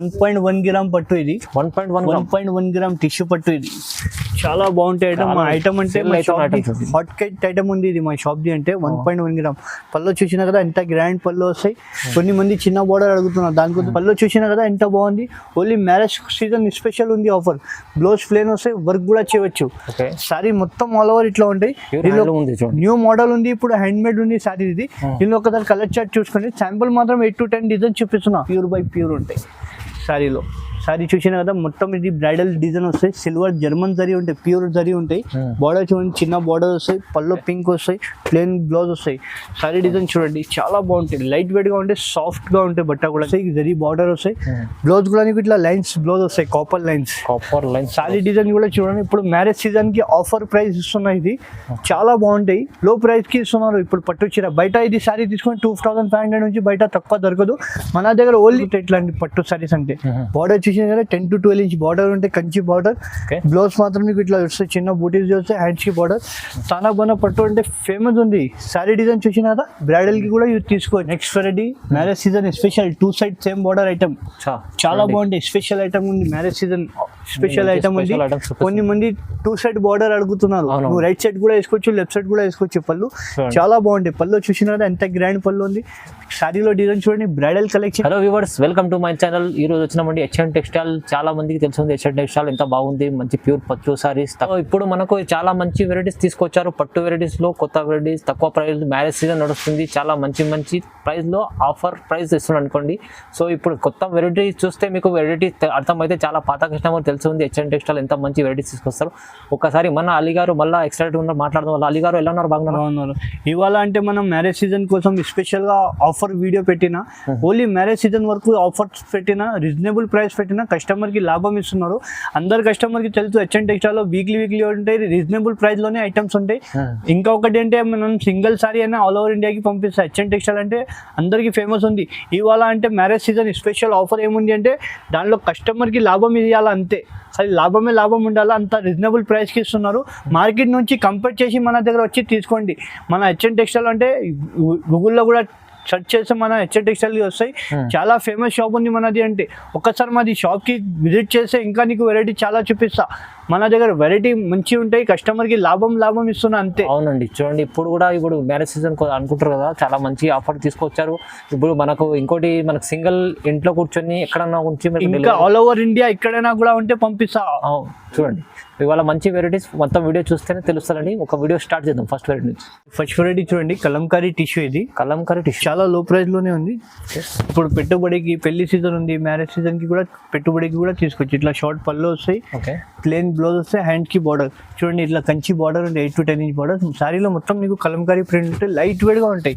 1.1 gram పట్టు ఇది 1.1 gram tissue పట్టు ఇది చాలా బాగుంటాయి ఐటమ్. మా ఐటమ్ అంటే మా షాప్ హాట్ కేక్ ఐటమ్ ఉంది ఇది మా షాప్ ది అంటే 1.1 గ్రామ్ పళ్ళు చూసినా కదా ఎంత గ్రాండ్ పళ్ళు వస్తాయి. కొన్ని మంది చిన్న బోర్డర్ అడుగుతున్నారు, దానికి పళ్ళు చూసినా కదా ఎంత బాగుంది. ఓన్లీ మ్యారేజ్ సీజన్ స్పెషల్ ఉంది ఆఫర్. బ్లౌజ్ ప్లేన్ వస్తాయి, వర్క్ కూడా చేయవచ్చు. సారీ మొత్తం ఆల్ ఓవర్ ఇట్లా ఉంటాయి. న్యూ మోడల్ ఉంది ఇప్పుడు, హ్యాండ్ మేడ్ ఉంది సారీ ఇది. దీనిలో ఒకసారి కలర్ చార్ట్ చూసుకొని శాంపుల్ మాత్రం 8 to 10 డిజైన్ చూపిస్తున్నా. ప్యూర్ బై ప్యూర్ ఉంటాయి సారీలో. సారీ చూసినా కదా మొత్తం ఇది బ్రైడల్ డిజైన్ వస్తాయి. సిల్వర్ జర్మన్ జరీ ఉంటాయి, ప్యూర్ జరీ ఉంటాయి. బార్డర్ చూడండి, చిన్న బార్డర్ వస్తాయి, పళ్ళు పింక్ వస్తాయి, ప్లెయిన్ బ్లౌజ్ వస్తాయి. సారీ డిజైన్ చూడండి చాలా బాగుంటాయి. లైట్ వెయిట్ గా ఉంటాయి, సాఫ్ట్ గా ఉంటాయి. బట్ట కూడా జరీ బార్డర్ వస్తాయి. బ్లౌజ్ కూడా ఇట్లా లైన్స్ బ్లౌజ్ వస్తాయి, కాపర్ లైన్స్. సారీ డిజైన్ కూడా చూడండి. ఇప్పుడు మ్యారేజ్ సీజన్ కి ఆఫర్ ప్రైస్ ఇస్తున్నాయి. ఇది చాలా బాగుంటాయి, లో ప్రైస్ కి ఇస్తున్నారు. ఇప్పుడు పట్టు చీర బయట ఇది సారీ తీసుకొని 2500 నుంచి బయట తక్కువ దొరకదు. మన దగ్గర ఓన్లీ ఇట్లాంటి పట్టు సారీస్ అంటే బార్డర్ 10 to 12 ఇంచ్ బార్డర్ ఉంటే కంచి బార్డర్. బ్లౌజ్ మాత్రం మీకు ఇట్లా వస్తాయి, చిన్న బూటీస్ వస్తాయి, హ్యాండ్స్ కి బార్డర్. చాలా బాగా పట్టు అంటే ఫేమస్ ఉంది. సారీ డిజైన్ చూసినా కదా బ్రైడల్ కి కూడా యూజ్ తీసుకో. Next variety marriage season special 2 side same border item చాలా బాగుంటాయి. స్పెషల్ ఐటమ్ ఉంది, మ్యారేజ్ సీజన్ స్పెషల్ ఐటమ్ ఉంది. కొన్ని మంది 2 సైడ్ బార్డర్ అడుగుతున్నారు. నువ్వు రైట్ సైడ్ కూడా వేసుకోవచ్చు, లెఫ్ట్ సైడ్ కూడా వేసుకోవచ్చు. పళ్ళు చాలా బాగుంటాయి. పళ్ళు చూసినా కదా ఎంత గ్రాండ్ పళ్ళు ఉంది. సారీలో డిజైన్ చూడండి, bridal collection. Hello viewers, welcome to my channel. ఈ రోజు వచ్చినామండి హెచ్ఎన్ టెక్స్టైల్. చాలా మందికి తెలిసింది హెచ్ఎన్ టెక్స్టైల్ ఎంత బాగుంది, మంచి ప్యూర్ పట్టు సారీస్. ఇప్పుడు మనకు చాలా మంచి వెరైటీస్ తీసుకొచ్చారు. పట్టు వెరైటీస్ లో కొత్త వెరైటీస్, తక్కువ ప్రైస్. మ్యారేజ్ సీజన్ నడుస్తుంది, చాలా మంచి ప్రైస్ లో ఆఫర్ ప్రైస్ ఇస్తున్నాను అనుకోండి. సో ఇప్పుడు కొత్త వెరైటీస్ చూస్తే మీకు వెరైటీస్ అర్థమైతే చాలా పాత కస్టమర్ తెలిసింది హెచ్ఎన్ టెక్స్టైల్ ఎంత మంచి వెరైటీస్ తీసుకొస్తారు. ఒకసారి మన అలీ గారు మళ్ళీ ఎక్సైటెడ్ ఉన్నారు మాట్లాడదాం. వాళ్ళు అలీ గారు ఎలా ఉన్నారు? బాగున్నారు. ఇవాళ అంటే మనం మ్యారేజ్ సీజన్ కోసం స్పెషల్ గా ఆఫర్ వీడియో పెట్టినా, ఓన్లీ మ్యారేజ్ సీజన్ వరకు ఆఫర్స్ పెట్టినా, రీజనబుల్ ప్రైస్ పెట్టినా కస్టమర్ కి లాభం ఇస్తున్నారు. అందరు కస్టమర్ కి తెలుసు హెచ్ఎన్ టెక్స్టైల్ లో వీక్లీ ఉంటాయి, రీజనబుల్ ప్రైస్ లోనే ఐటమ్స్ ఉంటాయి. ఇంకా ఒకటి అంటే మనం సింగిల్ సారీ అయినా ఆల్ ఓవర్ ఇండియాకి పంపిస్తాం. హెచ్ఎన్ టెక్స్టైల్ అంటే అందరికి ఫేమస్ ఉంది. ఇవాళ అంటే మ్యారేజ్ సీజన్ స్పెషల్ ఆఫర్ ఏముంది అంటే దానిలో కస్టమర్ కి లాభం ఇవ్వాలి అంతే. అది లాభం ఉండాలా, అంత రీజనబుల్ ప్రైస్కి ఇస్తున్నారు. మార్కెట్ నుంచి కంపేర్ చేసి మన దగ్గర వచ్చి తీసుకోండి. మన హెచ్ఎన్ టెక్స్టైల్ అంటే గూగుల్లో కూడా సెర్చ్ చేస్తే మన హెచ్ఎన్ టెక్స్టైల్ వస్తాయి. చాలా ఫేమస్ షాప్ ఉంది మనది. అంటే ఒక్కసారి మాది షాప్కి విజిట్ చేస్తే ఇంకా నీకు వెరైటీ చాలా చూపిస్తా. మన దగ్గర వెరైటీ మంచి ఉంటాయి, కస్టమర్కి లాభం ఇస్తున్నా అంతే. అవునండి, చూడండి ఇప్పుడు మ్యారేజ్ సీజన్ అనుకుంటారు కదా, చాలా మంచి ఆఫర్ తీసుకొచ్చారు. ఇప్పుడు మనకు ఇంకోటి మనకు సింగిల్ ఇంట్లో కూర్చొని ఎక్కడన్నా ఇంకా ఆల్ ఓవర్ ఇండియా ఎక్కడైనా కూడా ఉంటే పంపిస్తా. చూడండి ఇవాళ మంచి వెరైటీస్ మొత్తం వీడియో చూస్తేనే తెలుస్తుందండి. ఒక వీడియో స్టార్ట్ చేద్దాం. ఫస్ట్ వెరైటీ చూడండి, కలంకారీ టిష్యూ. ఇది కలంకారీ టిష్యూ చాలా లో ప్రైస్ లోనే ఉంది. ఇప్పుడు పెట్టుబడికి పెళ్లి సీజన్ ఉంది, మ్యారేజ్ సీజన్ కి కూడా పెట్టుబడికి కూడా తీసుకోవచ్చు. ఇట్లా షార్ట్ పళ్ళు వస్తాయి, ప్లెయిన్ బ్లౌజ్ వస్తాయి, హ్యాండ్ కి బార్డర్ చూడండి. ఇట్లా కంచి బార్డర్ ఉంది, 8 to 10 ఇంచ్ బార్డర్. సారీలో మొత్తం మీకు కలంకారీ ప్రింట్ ఉంటాయి, లైట్ వెయిట్ గా ఉంటాయి.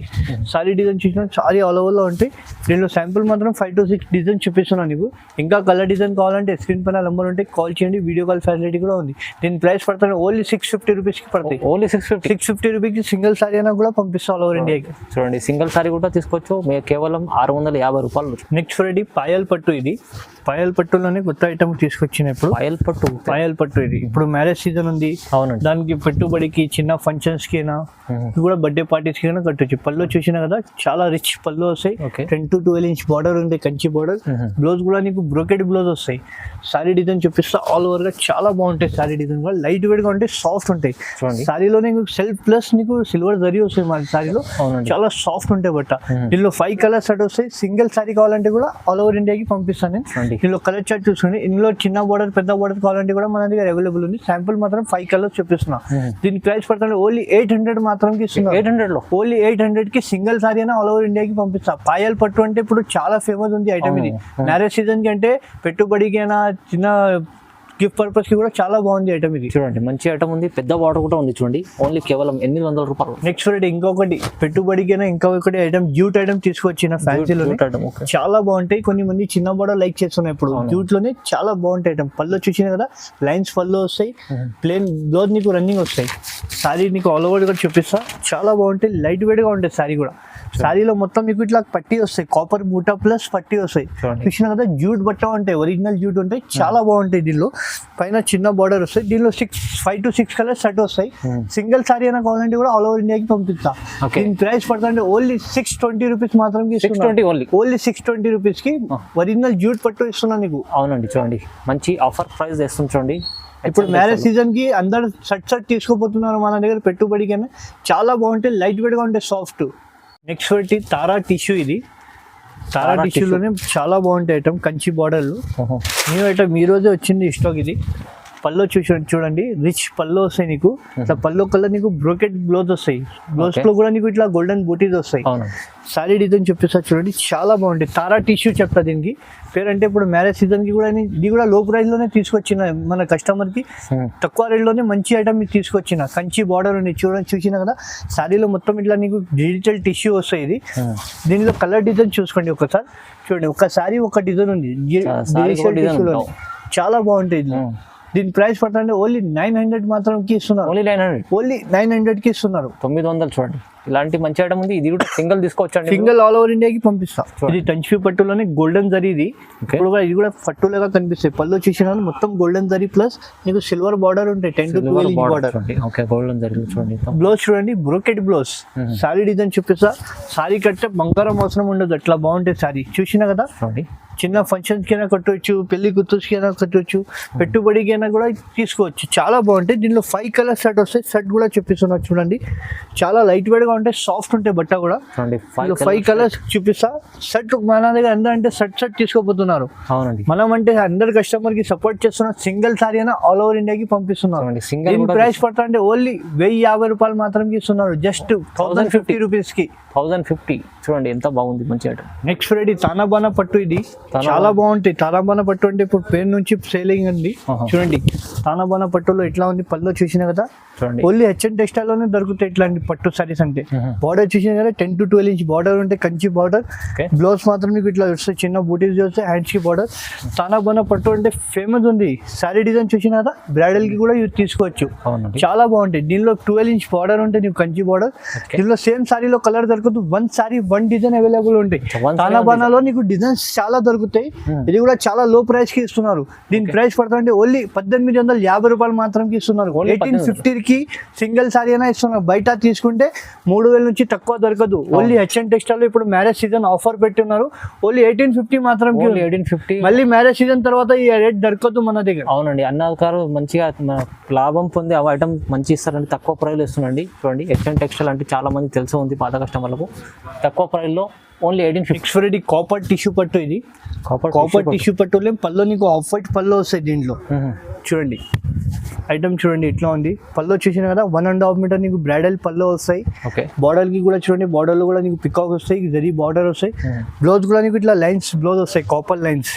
సారీ డిజైన్ చూసినా సారీ ఆల్ ఓవర్ లో ఉంటాయి. దీనిలో శాంపుల్ మాత్రం 5 to 6 డిజైన్ చూపిస్తున్నాను నీకు. ఇంకా కలర్ డిజైన్ కావాలంటే స్క్రీన్ పైన నెంబర్ ఉంటే కాల్ చేయండి. వీడియో కాల్ ఫెసిలిటీ కూడా ఉంది. దీని ప్రైస్ పడుతుంది ఓన్లీ 650 రూపీస్కి పడుతుంది. ఓన్లీ 650 రూపీస్కి సింగిల్ సారీ అయినా కూడా పంపిస్తాం ఆల్ ఓవర్ ఇండియాకి. చూడండి సింగిల్ సారీ కూడా తీసుకోవచ్చు, కేవలం 650 రూపాయలు. నెక్స్ట్ వెరైటీ పాయల్ పట్టు. ఇది పాయల్ పట్టులోనే కొత్త ఐటమ్ తీసుకొచ్చినప్పుడు పాయల్ పట్టు ఇది ఇప్పుడు మ్యారేజ్ సీజన్ ఉంది. అవునండి, దానికి పెట్టుబడికి చిన్న ఫంక్షన్స్ కి కూడా బర్త్డే పార్టీస్ కి కట్టొచ్చు. పళ్ళు చూసినా కదా చాలా రిచ్ పళ్ళు వస్తాయి. 10 to 12 ఇంచ్ బార్డర్ ఉంది, కంచి బార్డర్. బ్లౌజ్ కూడా నీకు బ్రోకెడ్ బ్లౌజ్ వస్తాయి. సారీ డిజైన్ చూపిస్తా ఆల్ ఓవర్ గా చాలా బాగుంటాయి. సారీ డిజైన్ కూడా లైట్ వెయిట్ గా ఉంటాయి, సాఫ్ట్ ఉంటాయి. సారీలోనే సెల్ఫ్ ప్లస్ నీకు సిల్వర్ జరీ వస్తాయి. మన సారీలో చాలా సాఫ్ట్ ఉంటాయి బట్ట. దీనిలో 5 కలర్స్ సెట్ వస్తాయి. సింగిల్ సారీ కావాలంటే కూడా ఆల్ ఓవర్ ఇండియాకి పంపిస్తాను నేను. దీనిలో కలర్ చార్ట్ చూసుకోండి. ఇందులో చిన్న బార్డర్ పెద్ద బార్డర్ కావాలంటే కూడా మన దగ్గర అవైలబుల్ ఉంది. శాంపుల్ మాత్రం 5 కలర్స్ చూపిస్తున్నా. దీని ప్రైస్ పడుతుంది ఓన్లీ 800 మాత్రంకి ఇస్తున్నా. 800 లో ఓన్లీ 800 కి సింగిల్ సారీ అయినా ఆల్ ఓవర్ ఇండియాకి పంపిస్తా. పాయల్ పట్టు అంటే ఇప్పుడు చాలా ఫేమస్ ఉంది ఐటమ్. ఇది మ్యారేజ్ సీజన్ కి అంటే పెట్టుబడికి అయినా చిన్న గిఫ్ట్ పర్పస్ కి కూడా చాలా బాగుంది ఐటమ్. ఇది చూడండి మంచి ఐటమ్ ఉంది, పెద్ద బార్డర్ కూడా ఉంది. చూడండి ఓన్లీ కేవలం 800 రూపాయలు. నెక్స్ట్ వెరైటీ ఇంకొకటి పెట్టుబడికైనా ఇంకొకటి ఐటమ్ జ్యూట్ ఐటమ్ తీసుకొచ్చిన ఫ్యాన్సీలో చాలా బాగుంటాయి. కొన్ని మంది చిన్న బార్డర్ లైక్ చేస్తున్నాయి. ఇప్పుడు జ్యూట్ లోనే చాలా బాగుంటాయి ఐటమ్. పళ్ళు చూసిన కదా లైన్స్ పళ్ళు వస్తాయి, ప్లేన్ బ్లౌజ్ నీకు రన్నింగ్ వస్తాయి. సారీ నీకు ఆల్ ఓవర్ కూడా చూపిస్తా. చాలా బాగుంటాయి, లైట్ వెయిట్ గా ఉంటాయి. సారీ కూడా సారీలో మొత్తం మీకు ఇట్లా పట్టి వస్తాయి, కాపర్ బూటా ప్లస్ పట్టి వస్తాయి. చూసిన కదా జూట్ బట్ట ఉంటాయి, ఒరిజినల్ జూట్ ఉంటాయి, చాలా బాగుంటాయి. దీనిలో పైన చిన్న బార్డర్ వస్తాయి. దీనిలో 5 to 6 కలర్స్ సెట్ వస్తాయి. సింగిల్ సారీ అయినా కావాలంటే కూడా ఆల్ ఓవర్ ఇండియాకి పంపిస్తా. దీని ప్రైస్ పడుతుంటే ఓన్లీ 620 రూపీస్ మాత్రం. ఓన్లీ 620 రూపీస్ కి ఒరిజినల్ జూట్ పట్టు ఇస్తున్నా నీకు. అవునండి, చూడండి మంచి ఆఫర్ ప్రైస్ చేస్తుంది చూడండి. ఇప్పుడు మ్యారేజ్ సీజన్ కి అందరు షర్ట్ తీసుకోపోతున్నారు మన దగ్గర పెట్టుబడికి. చాలా బాగుంటాయి, లైట్ వెయిట్ గా ఉంటాయి, సాఫ్ట్. నెక్స్ట్ ఒకటి తారా టిష్యూ. ఇది తారా టిష్యూలోనే చాలా బాగుంటాయి ఐటమ్, కంచి బార్డర్లు. న్యూ ఐటమ్ ఈ రోజే వచ్చింది స్టాక్. ఇది పల్లో చూడండి, రిచ్ పల్లో వస్తాయి నీకు. ఇట్లా పల్లో కలర్ నీకు బ్రోకెట్ బ్లౌజ్ వస్తాయి. బ్లౌజ్ లో కూడా నీకు ఇట్లా గోల్డెన్ బూటీస్ వస్తాయి. సారీ డిజైన్ చెప్పేసా చూడండి, చాలా బాగుంటాయి. తారా టిష్యూ చెప్తా దీనికి పేరంటే. ఇప్పుడు మ్యారేజ్ సీజన్ కి కూడా ఇది కూడా లో ప్రైస్ లోనే తీసుకొచ్చిన మన కస్టమర్ కి, తక్కువ రేట్ లోనే మంచి ఐటమ్ తీసుకొచ్చిన. కంచి బార్డర్ ఉంది చూసిన కదా. సారీలో మొత్తం ఇట్లా నీకు డిజిటల్ టిష్యూ వస్తాయి. ఇది దీనిలో కలర్ డిజైన్ చూసుకోండి ఒకసారి. చూడండి, ఒక సారీ ఒక డిజైన్ ఉంది డిజిటల్ టిష్యూలో, చాలా బాగుంటాయి. దీని ప్రైస్ పడుతుంటే ఓన్లీ 900 మాత్రం కి ఇస్తున్నారు. ఓన్లీ 900 కి ఇస్తున్నారు. 900 చూడండి, ఇలాంటి మంచి ఐటమ్ ఉంది. ఇది కూడా సింగిల్ తీసుకోవచ్చు, సింగిల్ ఆల్ ఓవర్ ఇండియాకి పంపిస్తా. ఇది టంచ్ఫీ పట్టులోనే గోల్డెన్ జరీ. ఇది ఇప్పుడు ఇది కూడా పట్టులాగా కనిపిస్తాయి. పళ్ళు చూసిన మొత్తం గోల్డెన్ జరీ ప్లస్ నీకు సిల్వర్ బార్డర్ ఉంటాయి, 10 to 12 inch border. Golden zari చూడండి. బ్లౌజ్ చూడండి, బ్రోకెట్ బ్లౌజ్. సారీ డిజైన్ చూపిస్తా. సారీ కట్టే బంగారం అవసరం ఉండదు, అట్లా బాగుంటాయి సారీ. చూసినా కదా, చిన్న ఫంక్షన్స్ కైనా కట్టవచ్చు, పెళ్లి కూతురుకి అయినా కట్టవచ్చు, పెట్టుబడికి అయినా కూడా తీసుకోవచ్చు. చాలా బాగుంటాయి. దీనిలో 5 కలర్ సెట్ వస్తాయి. సెట్ కూడా చూపిస్తున్నారు చూడండి, చాలా లైట్ వెయిట్ గా ఉంటాయి, సాఫ్ట్ ఉంటాయి బట్ట కూడా. 5 కలర్స్ చూపిస్తా. సెట్ మన దగ్గర అందరంటే సెట్ తీసుకోబోతున్నారు. మనం అంటే అందరు కస్టమర్ కి సపోర్ట్ చేస్తున్నారు. సింగిల్ సారీ అయినా ఆల్ ఓవర్ ఇండియాకి పంపిస్తున్నారు. దీని ప్రైస్ పడతా అంటే ఓన్లీ 1050 రూపాయలు మాత్రం ఇస్తున్నారు, జస్ట్ 1050 రూపీస్ కి. 1050 చూడండి, ఎంత బాగుంది, మంచి ఐటమ్. నెక్స్ట్ వెరైటీ తానాబానా పట్టు. ఇది చాలా బాగుంటాయి. తానాబానా పట్టు అంటే ఇప్పుడు పేరు నుంచి సేలింగ్ ఉంది. చూడండి, తానాబానా పట్టులో ఎట్లా ఉంది పళ్ళు చూసినా కదా. ఓన్లీ హెచ్ఎన్ టెక్స్టైల్ లోనే దొరుకుతాయి ఇట్లాంటి పట్టు సారీస్. అంటే బార్డర్ చూసినా కదా, 10 to 12 ఇంచ్ బార్డర్ ఉంటే కంచి బార్డర్. బ్లౌజ్ మాత్రం మీకు ఇట్లా వస్తాయి, చిన్న బూటీస్ వస్తాయి, హ్యాండ్స్ కి బార్డర్. తానాబానా పట్టు అంటే ఫేమస్ ఉంది. సారీ డిజైన్ చూసినా కదా, బ్రైడల్ కి కూడా యూజ్ తీసుకోవచ్చు, చాలా బాగుంటాయి. దీనిలో 12 ఇంచ్ బార్డర్ ఉంటే నీకు కంచి బార్డర్. దీనిలో సేమ్ సారీలో కలర్ దొరకదు, 1 సారీ 1 డిజైన్ అవైలబుల్ ఉంటాయి. తానాబానాలో నీకు డిజైన్స్ చాలా దొరుకుతాయి. ఇది కూడా చాలా లో ప్రైస్ కి ఇస్తున్నారు. దీని ప్రైస్ పడుతుంటే ఓన్లీ 1850 రూపాయలు మాత్రం ఇస్తున్నారు. 1850 కి సింగిల్ సారీ అయినా ఇస్తున్నారు. బయట తీసుకుంటే 3000 నుంచి తక్కువ దొరకదు. ఓన్లీ హెచ్ఎన్ టెక్స్టైల్ లో ఇప్పుడు మ్యారేజ్ సీజన్ ఆఫర్ పెట్టున్నారు. ఓన్లీ 1850 మాత్రం. 1850 మళ్ళీ మ్యారేజ్ సీజన్ తర్వాత ఈ రేట్ దొరకదు మన దగ్గర. అవునండి, అన్నగారు మంచిగా లాభం పొంది ఆ ఐటమ్ మంచి ఇస్తారండి, తక్కువ ప్రైస్ లో ఇస్తున్నాండి. చూడండి, హెచ్ఎన్ టెక్స్టైల్ అంటే చాలా మంది తెలిసి ఉంది పాత కస్టమర్లకు. తక్కువ ప్రైస్ లో ఓన్లీ 1850. కాపర్ టిష్యూ పట్టు. ఇది కాపర్ టిష్యూ పట్టులో పళ్ళు నీకు ఆఫ్ వైట్ పళ్ళు వస్తాయి. దీంట్లో చూడండి ఐటమ్ చూడండి ఎట్లా ఉంది. పళ్ళు చూసిన కదా, 1.5 మీటర్ నీకు బ్రైడల్ పళ్ళు వస్తాయి. బార్డర్ కి కూడా చూడండి, బార్డర్ లో కూడా నీకు పికాక్ వస్తాయి, జరీ బార్డర్ వస్తాయి. బ్లౌజ్ కూడా నీకు ఇట్లా లైన్స్ బ్లౌజ్ వస్తాయి, కాపర్ లైన్స్.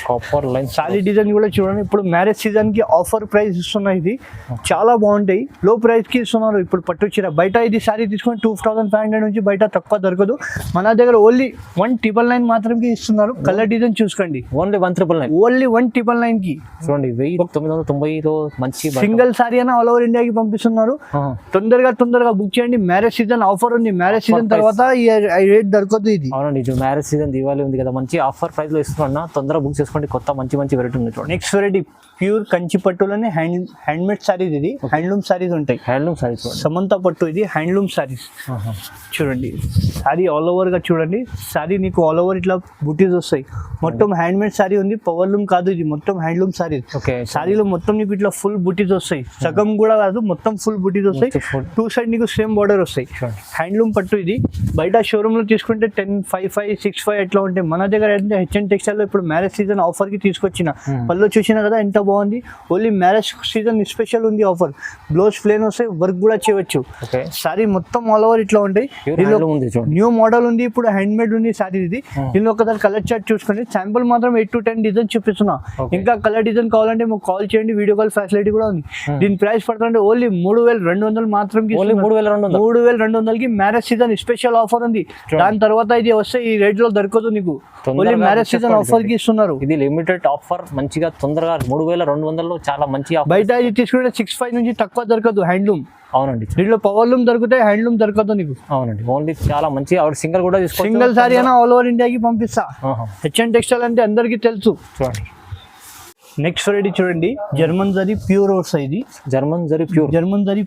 సారీ డిజైన్ కూడా చూడండి, ఇప్పుడు మ్యారేజ్ సీజన్ కి ఆఫర్ ప్రైస్ ఇస్తున్నాయి. ఇది చాలా బాగుంటాయి, లో ప్రైస్ కి ఇస్తున్నారు. ఇప్పుడు పట్టు చీర బయట ఇది సారీ తీసుకొని 2500 నుంచి బయట తక్కువ దొరకదు. మన దగ్గర ఓన్లీ 1999 మాత్రమే ఇస్తున్నారు. కలర్ డిజైన్ చూసుకోండి, ఓన్లీ 1999. ఓన్లీ 1999 కి. చూడండి, 1990లో మంచి సింగిల్ సారీ అయినా ఆల్ ఓవర్ ఇండియాకి పంపిస్తున్నారు. తొందరగా బుక్ చేయండి. మ్యారేజ్ సీజన్ ఆఫర్ ఉంది. మ్యారేజ్ సీజన్ తర్వాత ఈ రేట్ దొరకదు. ఇది అవునండి, మ్యారేజ్ సీజన్ దివాళీ ఉంది కదా, మంచి ఆఫర్ ప్రైస్ లో ఇస్తున్నా. తొందరగా బుక్ చేసుకోండి, కొత్త మంచి వెరైటీ ఉంది. చూడండి, నెక్స్ట్ వెరైటీ ప్యూర్ కంచి పట్టులోనే హ్యాండ్మేడ్ సారీస్. ఇది హ్యాండ్లూమ్ సారీస్ ఉంటాయి. హ్యాండ్లూమ్ సారీస్, సమంత పట్టు. ఇది హ్యాండ్లూమ్ సారీస్. చూడండి, సారీ ఆల్ ఓవర్ గా చూడండి. సారీ నీకు ఆల్ ఓవర్ ఇట్లా బుటీస్ వస్తాయి. మొత్తం హ్యాండ్మేడ్ సారీ ఉంది, పవర్ లూమ్ కాదు. ఇది మొత్తం హ్యాండ్లూమ్ సారీ. సారీలో మొత్తం నీకు ఇట్లా ఫుల్ బుటీస్ వస్తాయి, సగం కూడా కాదు, మొత్తం ఫుల్ బుటీస్ వస్తాయి. 2 సైడ్ నీకు సేమ్ బార్డర్ వస్తాయి. హ్యాండ్లూమ్ పట్టు. ఇది బయట షోరూమ్ లో తీసుకుంటే 10,5,5, 6,5 ఎట్లా ఉంటాయి. మన దగ్గర అయితే హెచ్ఎన్ టెక్స్టైల్ లో ఇప్పుడు మ్యారేజ్ సీజన్ ఆఫర్ కి తీసుకొచ్చిన. పళ్ళు చూసినా కదా ఎంత బాగుంది. ఓన్లీ మ్యారేజ్ సీజన్ స్పెషల్ ఉంది ఆఫర్. బ్లౌజ్ ప్లేన్ వస్తాయి, వర్క్ కూడా చేయవచ్చు. సారీ మొత్తం ఆల్ ఓవర్ ఇట్లా ఉంటాయి. న్యూ మోడల్ ఉంది, ఇప్పుడు హ్యాండ్మేడ్ ఉంది సారీ. ఇది దీనిలో ఒకసారి కలర్ చార్ట్ చూసుకోండి. శాంపుల్ మాత్రం 8 to 10 డిజైన్ చూపిస్తున్నా. ఇంకా కలర్ డిజైన్ కావాలంటే మాకు కాల్ చేయండి, వీడియో కాల్ ఫెసిలిటీ కూడా ఉంది. ఉంది. దీని ప్రైస్ పడుతుంటే ఓన్లీ 3,200 మాత్రం. 3,200 మ్యారేజ్ సీజన్ స్పెషల్ ఆఫర్ ఉంది. దాని తర్వాత ఇది వస్తే ఈ రేట్ లో దొరకదు నీకు. ఓన్లీ మ్యారేజ్ సీజన్ ఆఫర్ కి ఇస్తున్నారు. ఇది లిమిటెడ్ ఆఫర్, మంచిగా తొందరగా 3,200 చాలా మంచి ఆఫర్. బయట ఇది తీసుకుంటే 6,500 నుంచి తక్కువ దొరకదు హ్యాండ్లూమ్. అవునండి, దీంట్లో పవర్ లూమ్ దొరుకుతాయి, హ్యాండ్లూమ్ దొరకదు నీకు. అవునండి, ఓన్లీ చాలా మంచి సింగిల్ కూడా తీసుకోవచ్చు. సింగిల్ సారీ అయినా ఆల్ ఓవర్ ఇండియాకి పంపిస్తా. హెచ్ఎన్ టెక్స్టైల్ అంటే అందరికీ తెలుసు. చూడండి నెక్స్ట్ వెరైటీ చూడండి, జర్మన్ జరీ ప్యూర్ వస్తాయి. ఇది జర్మన్ జరీ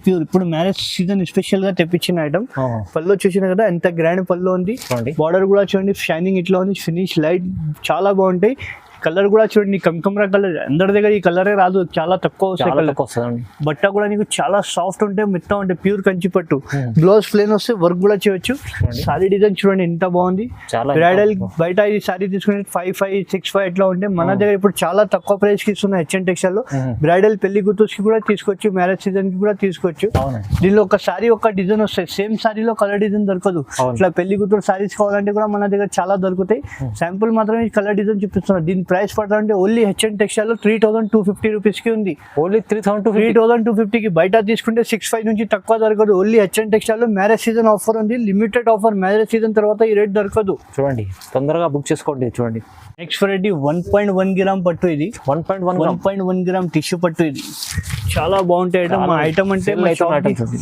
ప్యూర్. ఇప్పుడు మ్యారేజ్ సీజన్ స్పెషల్ గా తెప్పించిన ఐటమ్. పళ్ళు చూసిన కదా ఎంత గ్రాండ్ పళ్ళు ఉంది. బార్డర్ కూడా చూడండి షైనింగ్ ఇట్లా ఉంది, ఫినిష్ లైట్ చాలా బాగుంటాయి. కలర్ కూడా చూడండి కనకమరా కలర్, అందరి దగ్గర ఈ కలరే రాదు, చాలా తక్కువ వస్తుంది. బట్ట కూడా నీకు చాలా సాఫ్ట్ ఉంటాయి, మెత్త ఉంటాయి, ప్యూర్ కంచి పట్టు. బ్లౌజ్ ప్లేన్ వస్తే వర్క్ కూడా చేయొచ్చు. సారీ డిజైన్ చూడండి ఎంత బాగుంది. బ్రైడల్ బయట ఈ సారీ తీసుకుంటే 5,500, 6,500 ఎట్లా ఉంటే మన దగ్గర ఇప్పుడు చాలా తక్కువ ప్రైస్ కి ఇస్తున్నాయి హెచ్ఎన్ టెక్స్టైల్ లో. బ్రైడల్ పెళ్లి కూతుర్స్ కి కూడా తీసుకోవచ్చు, మ్యారేజ్ సీజన్ కి కూడా తీసుకోవచ్చు. దీనిలో ఒక సారీ ఒక డిజైన్ వస్తాయి, సేమ్ సారీలో కలర్ డిజైన్ దొరకదు. ఇట్లా పెళ్లి కూతురు సారీస్ కావాలంటే కూడా మన దగ్గర చాలా దొరుకుతాయి. శాంపుల్ మాత్రమే కలర్ డిజైన్ చూపిస్తున్నారు. దీని ప్రైస్ పడుతుంటే ఓన్లీ హెచ్ఎన్ టెక్స్టైల్ లో 3,250 రూపీస్ కి ఉంది. ఓన్లీ 3,250 కి. బయట తీసుకుంటే 6,500 నుంచి తక్కువ దొరకదు. ఓన్లీ హెచ్ఎన్ టెక్స్టైల్ లో మ్యారేజ్ సీజన్ ఆఫర్ ఉంది, లిమిటెడ్ ఆఫర్. మ్యారేజ్ సీజన్ తర్వాత ఈ రేట్ దొరకదు. చూడండి తొందరగా బుక్ చేసుకోండి. చూడండి నెక్స్ట్ వెరైటీ 1.1 గ్రామ్ పట్టు. ఇది 1.1 గ్రామ్ టిష్యూ పట్టు. ఇది చాలా బాగుంటాయి ఐటమ్. ఐటమ్ అంటే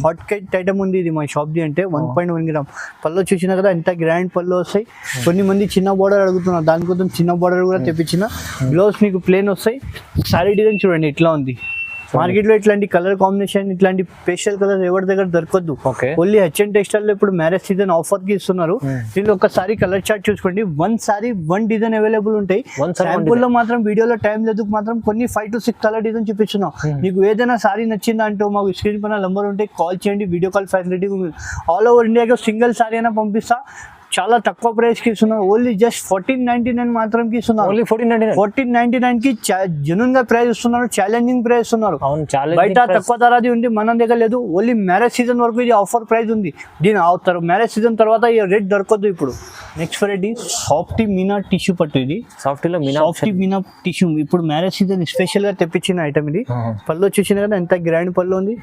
హాట్ కేట్ ఐటమ్ ఉంది ఇది మా షాప్ ది. అంటే 1.1 గ్రామ్ పళ్ళు చూసినా కదా ఎంత గ్రాండ్ పళ్ళు వస్తాయి. కొన్ని మంది చిన్న బార్డర్ అడుగుతున్నారు, దానికోసం చిన్న బార్డర్ కూడా తెప్పించిన. బ్లౌజ్ మీకు ప్లేన్ వస్తాయి. సారీ డిజైన్ చూడండి ఇట్లా ఉంది. మార్కెట్ లో ఇట్లాంటి కలర్ కాంబినేషన్, ఇట్లాంటి పేస్టల్ కలర్ ఎవరి దగ్గర దొరకదు. ఓన్లీ హెచ్ఎన్ టెక్స్టైల్ లో ఇప్పుడు మ్యారేజ్ సీజన్ ఆఫర్ కి ఇస్తున్నారు. దీనిలో ఒకసారి కలర్ చార్ట్ చూసుకోండి. 1 సారీ 1 డిజైన్ అవైలబుల్ ఉంటాయి. శాంపుల్ లో మాత్రం వీడియోలో టైం లేదు మాత్రం కొన్ని 5 to 6 కలర్ డిజైన్ చూపిస్తున్నాం. మీకు ఏదైనా సారీ నచ్చిందా అంటే మాకు స్క్రీన్ పైన నంబర్ ఉంటే కాల్ చేయండి, video call facility. All over ఇండియాకి సింగిల్ సారీ అయినా పంపిస్తా. చాలా తక్కువ ప్రైస్ కి ఇస్తున్నారు. ఓన్లీ జస్ట్ 1499 మాత్రం కి ఇస్తున్నారు. 1499 కి జెన్యూన్ గా ప్రైస్ ఇస్తున్నారు, ఛాలెంజింగ్ ప్రైస్ ఇస్తున్నారు. బయట తక్కువ ధరది ఉంది, మన దగ్గర లేదు. ఓన్లీ మ్యారేజ్ సీజన్ వరకు ఇది ఆఫర్ ప్రైస్ ఉంది. దీని మ్యారేజ్ సీజన్ తర్వాత ఈ రేట్ దొరకదు ఇప్పుడు. Next variety softy Meena tissue పట్టు. ఇది సాఫ్టీ మీనా టిష్యూ ఇప్పుడు మ్యారేజ్ సీజన్ స్పెషల్ గా తెప్పించిన ఐటమ్. ఇది పళ్ళు చూసిన కదా ఎంత గ్రాండ్ పళ్ళు ఉంది.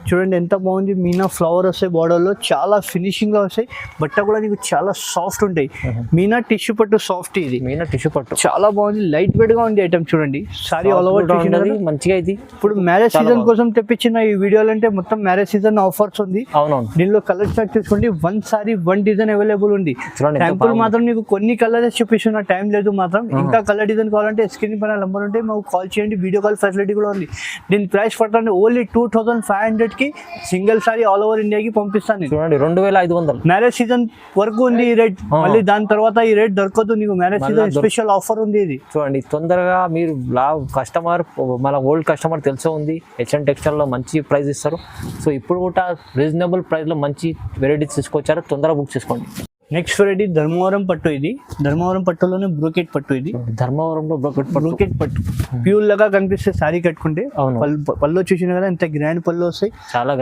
చూడండి ఎంత బాగుంది. మీనా ఫ్లవర్ వస్తాయి బార్డర్ లో, చాలా ఫినిషింగ్ లో వస్తాయి. బట్ట కూడా నీకు చాలా సాఫ్ట్ ఉంటాయి. మీనా టిష్యూ పట్టు సాఫ్ట్. ఇది మీనా టిష్యూ పట్టు చాలా బాగుంది, లైట్ వెయిట్ గా ఉంది ఐటమ్. చూడండి సారీ ఆల్ ఓవర్ మంచిగా. ఇది ఇప్పుడు మ్యారేజ్ సీజన్ కోసం తెప్పించిన ఈ వీడియోలు అంటే మొత్తం మ్యారేజ్ సీజన్ ఆఫర్స్ ఉంది. దీనిలో కలర్ చార్ట్ చూసుకోండి. 1 సారీ 1 డిజైన్ అవైలబుల్ ఉంది. శాంపుల్ మాత్రం నీకు కొన్ని కలర్స్ చూపిస్తున్న టైం లేదు మాత్రం. ఇంకా కలర్ డిజైన్ కావాలంటే స్క్రీన్ పైన నంబర్ ఉంటే మాకు కాల్ చేయండి, వీడియో కాల్ ఫెసిలిటీ కూడా ఉంది. దీని ప్రైస్ పడుతుంది ఓన్లీ 2,500 కి సింగిల్ సారీ ఆల్ ఓవర్ ఇండియాకి పంపిస్తాను. చూడండి 2,500 మ్యారేజ్ సీజన్ వరకు ఉంది ఈ రేట్. మళ్ళీ దాని తర్వాత ఈ రేట్ దొరకదు నీకు. మ్యారేజ్ సీజన్ స్పెషల్ ఆఫర్ ఉంది ఇది. చూడండి తొందరగా మీరు కస్టమర్, మన ఓల్డ్ కస్టమర్ తెలిసే ఉంది, హెచ్ఎన్ టెక్స్టైల్ లో మంచి ప్రైస్ ఇస్తారు. సో ఇప్పుడు కూడా రీజనబుల్ ప్రైస్ లో మంచి వెరైటీస్ తీసుకొచ్చారు, తొందరగా బుక్ చేసుకోండి. నెక్స్ట్ వెరైటీ ధర్మవరం పట్టు. ఇది ధర్మవరం పట్టులోనే బ్రోకెట్ పట్టు. ఇది ధర్మవరంలో బ్రోకెట్ పట్టు ప్యూర్ లాగా కనిపిస్తే సారీ కట్టుకుంటే. పళ్ళు చూసిన కదా ఎంత గ్రాండ్ పళ్ళు వస్తాయి.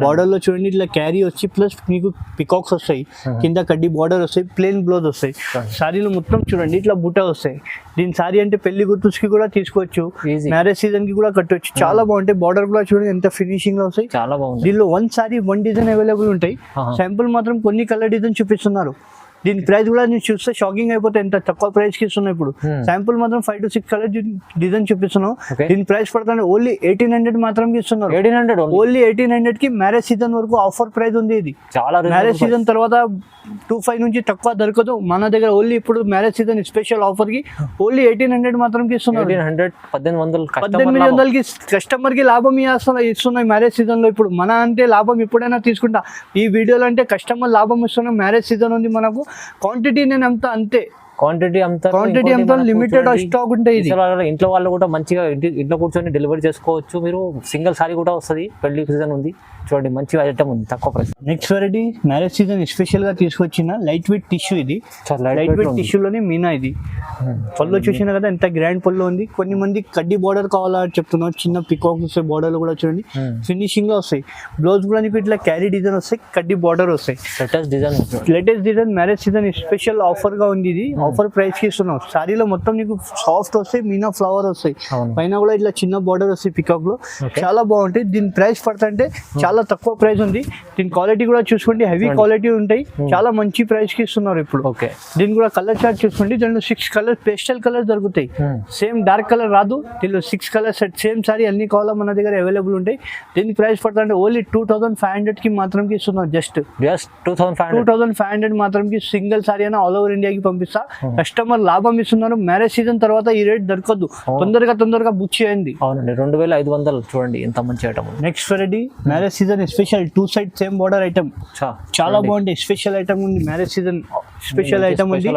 బార్డర్ లో చూడండి ఇట్లా క్యారీ వచ్చి ప్లస్ మీకు పికాక్స్ వస్తాయి, కింద కడ్డీ బార్డర్ వస్తాయి, ప్లెయిన్ బ్లౌజ్ వస్తాయి. సారీలో మొత్తం చూడండి ఇట్లా బుట్ట వస్తాయి. దీని సారీ అంటే పెళ్లి గుర్తుకి కూడా తీసుకోవచ్చు, మ్యారేజ్ సీజన్ కి కూడా కట్టవచ్చు. చాలా బాగుంటాయి. బార్డర్ కూడా చూడండి ఎంత ఫినిషింగ్ లో వస్తాయి. చాలా బాగుంది. దీనిలో 1 సారీ 1 డిజైన్ అవైలబుల్ ఉంటాయి. శాంపుల్ మాత్రం కొన్ని కలర్ డిజైన్ చూపిస్తున్నారు. దీని ప్రైస్ కూడా నేను చూస్తే షాకింగ్ అయిపోతే ఎంత తక్కువ ప్రైస్ కి ఇస్తున్నాయి. ఇప్పుడు శాంపుల్ మాత్రం 5 to 6 కలర్ డిజైన్ చూపిస్తున్నాం. దీని ప్రైస్ పడుతుంది ఓన్లీ 1,800 మాత్రం ఇస్తున్నారు. 1,800 ఓన్లీ 1,800 కి మ్యారేజ్ సీజన్ వరకు ఆఫర్ ప్రైస్ ఉంది. ఇది చాలా మ్యారేజ్ సీజన్ తర్వాత 2,500 నుంచి తక్కువ దొరకదు మన దగ్గర. ఓన్లీ ఇప్పుడు మ్యారేజ్ సీజన్ స్పెషల్ ఆఫర్ కి ఓన్లీ 1,800 మాత్రం ఇస్తున్నారు. 1,800 కి కస్టమర్ కి లాభం ఇస్తున్నాయి మ్యారేజ్ సీజన్ లో. ఇప్పుడు మన అంటే లాభం ఎప్పుడైనా తీసుకుంటా. ఈ వీడియోలో అంటే కస్టమర్ లాభం ఇస్తున్నాం. మ్యారేజ్ సీజన్ ఉంది మనకు. క్వాంటిటీ నేను అంతే క్వాంటిటీ అంతా లిమిటెడ్ స్టాక్ ఉంటాయి. ఇంట్లో వాళ్ళు కూడా మంచిగా ఇంట్లో కూర్చొని డెలివరీ చేసుకోవచ్చు. మీరు సింగిల్ సారీ కూడా వస్తుంది. పెళ్లి సీజన్ ఉంది, చూడండి మంచి ఐటమ్ ఉంది, తక్కువ price. Next variety marriage season special గా తీసుకొచ్చిన లైట్ వెయిట్ టిష్యూ. ఇది లైట్ వెయిట్ టిష్యూలోనే మీనా. ఇది పళ్ళు చూసిన కదా ఎంత గ్రాండ్ పళ్ళు ఉంది. కొన్ని మంది కడ్డీ బార్డర్ కావాలని చెప్తున్నారు, చిన్న పికాక్ వస్తాయి బార్డర్ లో కూడా చూడండి ఫినిషింగ్ లో వస్తాయి. బ్లౌజ్ కూడా నీకు ఇట్లా క్యారీ డిజైన్ వస్తాయి, కడ్డీ బార్డర్ వస్తాయి. Latest design marriage season special offer గా ఉంది. ఇది ఆఫర్ ప్రైస్ కి ఇస్తున్నాం. సారీలో మొత్తం నీకు సాఫ్ట్ వస్తాయి, మీనా ఫ్లవర్ వస్తాయి, అవును. పైన కూడా ఇట్లా చిన్న బార్డర్ వస్తాయి పికాక్ లో. చాలా బాగుంటాయి. దీని ప్రైస్ పడుతుంటే చాలా తక్కువ ప్రైస్ ఉంది. దీని క్వాలిటీ కూడా చూసుకోండి, హెవీ క్వాలిటీ ఉంటాయి. చాలా మంచి ప్రైస్ కి ఇస్తున్నారు ఇప్పుడు. ఓకే, దీని కూడా కలర్ చార్ట్ చూసుకోండి. దీనిలో 6 కలర్ పేస్టల్ కలర్ దొరుకుతాయి. సేమ్ డార్క్ కలర్ రాదు. దీనిలో 6 కలర్ సెట్ సేమ్ సారీ అన్ని కావాలా మన దగ్గర అవైలబుల్ ఉంటాయి. దీని ప్రైస్ పడుతుంటే ఓన్లీ 2500 కి మాత్రం ఇస్తున్నారు. జస్ట్ 2500 మాత్రం కి సింగిల్ సారీ అయినా ఆల్ ఓవర్ ఇండియాకి పంపిస్తా. కస్టమర్ లాభం ఇస్తున్నారు. మ్యారేజ్ సీజన్ తర్వాత ఈ రేట్ దొరకదు. తొందరగా బుక్ చేయండి. అవునండి, 2500 చూడండి ఎంత మంచి item. Next variety marriage season special 2 side same border item. చాలా బాగుంది. స్పెషల్ ఐటమ్ ఉంది. మ్యారేజ్ సీజన్ స్పెషల్ ఐటమ్ ఉంది.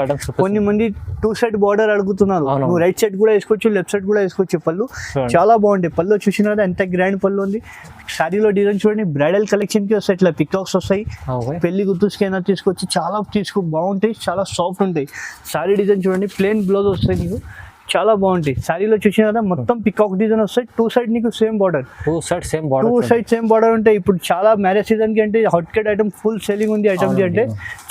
కొన్ని మంది 2 సైడ్ బార్డర్ అడుగుతున్నారు. నువ్వు రైట్ సైడ్ కూడా వేసుకోవచ్చు, లెఫ్ట్ సైడ్ కూడా వేసుకోవచ్చు. పళ్ళు చాలా బాగుంటాయి. పళ్ళు చూసినా ఎంత గ్రాండ్ పళ్ళు ఉంది. శారీలో డిజైన్ చూడండి. బ్రైడల్ కలెక్షన్ కి వస్తాయి. ఇట్లా పికాక్స్ వస్తాయి. పెళ్లి గుర్తుస్కైనా తీసుకోవచ్చు. చాలా బాగుంటాయి. చాలా సాఫ్ట్ ఉంటాయి. శారీ డిజైన్ చూడండి. ప్లెయిన్ బ్లౌజ్ వస్తాయి నీకు. చాలా బాగుంటాయి. శారీలో చూసిన కదా మొత్తం పికాక్ డిజైన్ వస్తాయి. 2 సైడ్ నీకు same border. 2 side same border ఉంటాయి. ఇప్పుడు చాలా మ్యారేజ్ సీజన్ కి అంటే hot Kate item full selling ఉంది. ఐటమ్ కి అంటే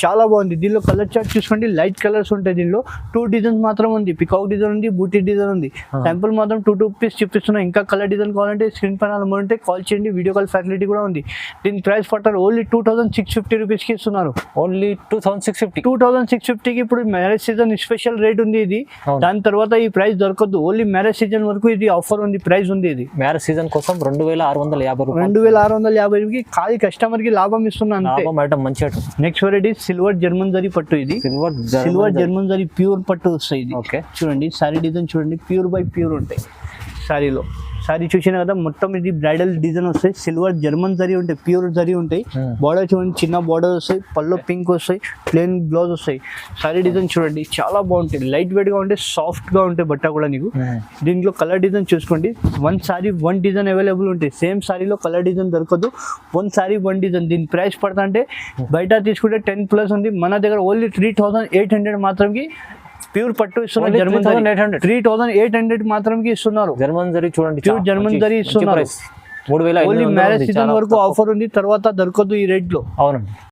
చాలా బాగుంది. దీనిలో కలర్ చార్ట్ చూసుకోండి. లైట్ కలర్స్ ఉంటాయి. దీనిలో 2 డిజైన్స్ మాత్రం ఉంది. పికాక్ డిజైన్ ఉంది, బూటీ డిజైన్ ఉంది. శాంపుల్ మాత్రం 2 పీస్ చూపిస్తున్నా. ఇంకా కలర్ డిజైన్ కావాలంటే స్క్రీన్ పైన నెంబర్ ఉంటే కాల్ చేయండి. వీడియో కాల్ ఫెసిలిటీ కూడా ఉంది. దీని ప్రైస్ పడతారు ఓన్లీ 2650 రూపీస్ కి ఇస్తున్నారు. ఓన్లీ 2650 కి ఇప్పుడు మ్యారేజ్ సీజన్ స్పెషల్ రేట్ ఉంది ఇది. దాని తర్వాత ఈ ప్రైస్ దొరకదు. ఓన్లీ మ్యారేజ్ సీజన్ వరకు ఇది ఆఫర్ ఉంది. ప్రైస్ ఉంది. ఇది మ్యారేజ్ సీజన్ కోసం 2650 2650 ఖాళీ కస్టమర్ కి లాభం ఇస్తున్నా అంతే. మంచి item. Next variety silver German zari పట్టు. ఇది సిల్వర్ జర్మన్ జరీ ప్యూర్ పట్టు వస్తాయి. ఇది ఓకే, చూడండి. సారీ డిజైన్ చూడండి. ప్యూర్ బై ప్యూర్ ఉంటాయి సారీలో. సారీ చూసినా కదా మొత్తం ఇది బ్రైడల్ డిజైన్ వస్తాయి. సిల్వర్ జర్మన్ జరీ ఉంటాయి. ప్యూర్ జరీ ఉంటాయి. బార్డర్ చూడండి. చిన్న బార్డర్ వస్తాయి. పళ్ళు పింక్ వస్తాయి. ప్లెయిన్ బ్లౌజ్ వస్తాయి. సారీ డిజైన్ చూడండి. చాలా బాగుంటాయి. లైట్ వెయిట్ గా ఉంటాయి. సాఫ్ట్ గా ఉంటాయి బట్ట కూడా నీకు. దీంట్లో కలర్ డిజైన్ చూసుకోండి. 1 సారీ 1 డిజైన్ అవైలబుల్ ఉంటాయి. సేమ్ సారీలో కలర్ డిజైన్ దొరకదు. 1 సారీ 1 డిజైన్. దీని ప్రైస్ పడతా అంటే బయట తీసుకుంటే 10+ ఉంది. మన దగ్గర ఓన్లీ 3800 మాత్రమే ప్యూర్ పట్టు ఇస్తున్నారు. జర్మన్ 3800 మాత్రమే ఇస్తున్నారు. జర్మన్ జరీ చూడండి. ప్యూర్ జర్మన్ జరీ ఇస్తున్నారు. 3500 ఓన్లీ మ్యారేజ్ సీజన్ వరకు ఆఫర్ ఉంది. తర్వాత దొరకదు ఈ రేట్ లో. అవునండి.